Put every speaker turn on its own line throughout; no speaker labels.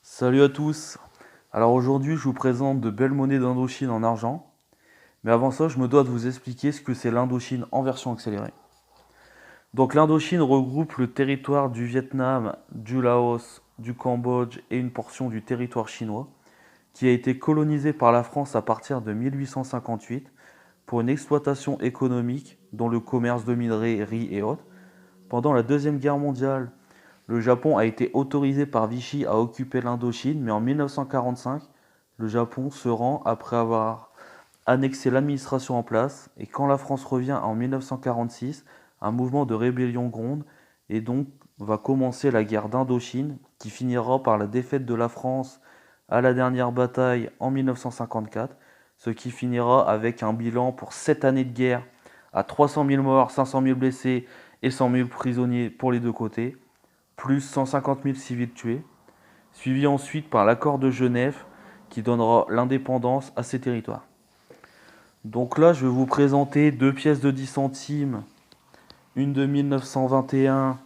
Salut à tous. Alors aujourd'hui, je vous présente de belles monnaies d'Indochine en argent. Mais avant ça, je me dois de vous expliquer ce que c'est l'Indochine en version accélérée. Donc l'Indochine regroupe le territoire du Vietnam, du Laos, du Cambodge et une portion du territoire chinois, qui a été colonisé par la France à partir de 1858 pour une exploitation économique dont le commerce de minerais, riz et autres. Pendant la Deuxième Guerre mondiale, le Japon a été autorisé par Vichy à occuper l'Indochine, mais en 1945, le Japon se rend après avoir annexé l'administration en place. Et quand la France revient en 1946, un mouvement de rébellion gronde et donc va commencer la guerre d'Indochine qui finira par la défaite de la France à la dernière bataille en 1954, ce qui finira avec un bilan pour 7 années de guerre à 300 000 morts, 500 000 blessés et 100 000 prisonniers pour les deux côtés, plus 150 000 civils tués, suivi ensuite par l'accord de Genève qui donnera l'indépendance à ces territoires. Donc là, je vais vous présenter deux pièces de 10 centimes, une de 1921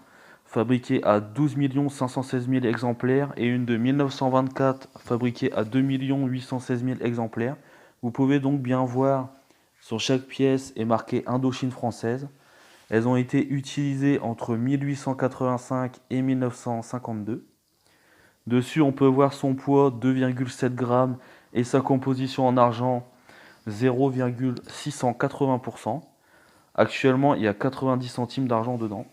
fabriquée à 12 516 000 exemplaires et une de 1924 fabriquée à 2 816 000 exemplaires. Vous pouvez donc bien voir sur chaque pièce est marqué Indochine française. Elles ont été utilisées entre 1885 et 1952. Dessus, on peut voir son poids 2,7 grammes et sa composition en argent 0,680%. Actuellement, il y a 90 centimes d'argent dedans.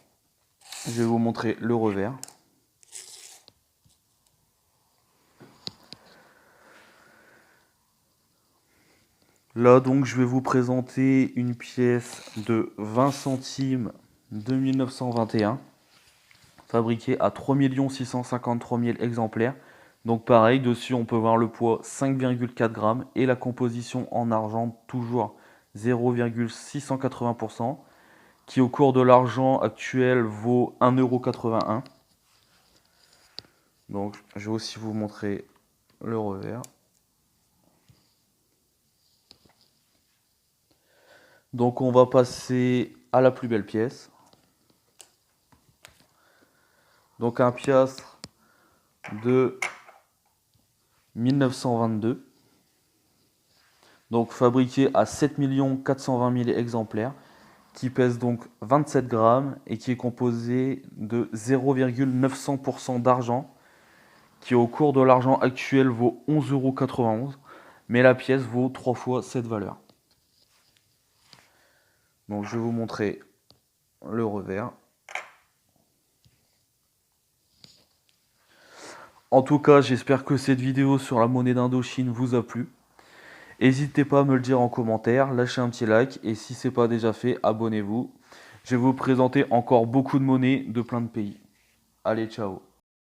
Je vais vous montrer le revers. Là, donc, je vais vous présenter une pièce de 20 centimes de 1921, fabriquée à 3 653 000 exemplaires. Donc pareil, dessus on peut voir le poids 5,4 grammes et la composition en argent toujours 0,680%, qui au cours de l'argent actuel vaut 1,81 €. Donc je vais aussi vous montrer le revers. Donc on va passer à la plus belle pièce. Donc un piastre de 1922. Donc fabriqué à 7 420 000 exemplaires, qui pèse donc 27 grammes et qui est composé de 0,900% d'argent, qui au cours de l'argent actuel vaut 11,91 €, mais la pièce vaut 3 fois cette valeur. Donc je vais vous montrer le revers. En tout cas, j'espère que cette vidéo sur la monnaie d'Indochine vous a plu. N'hésitez pas à me le dire en commentaire, lâchez un petit like et si ce n'est pas déjà fait, abonnez-vous. Je vais vous présenter encore beaucoup de monnaies de plein de pays. Allez, ciao!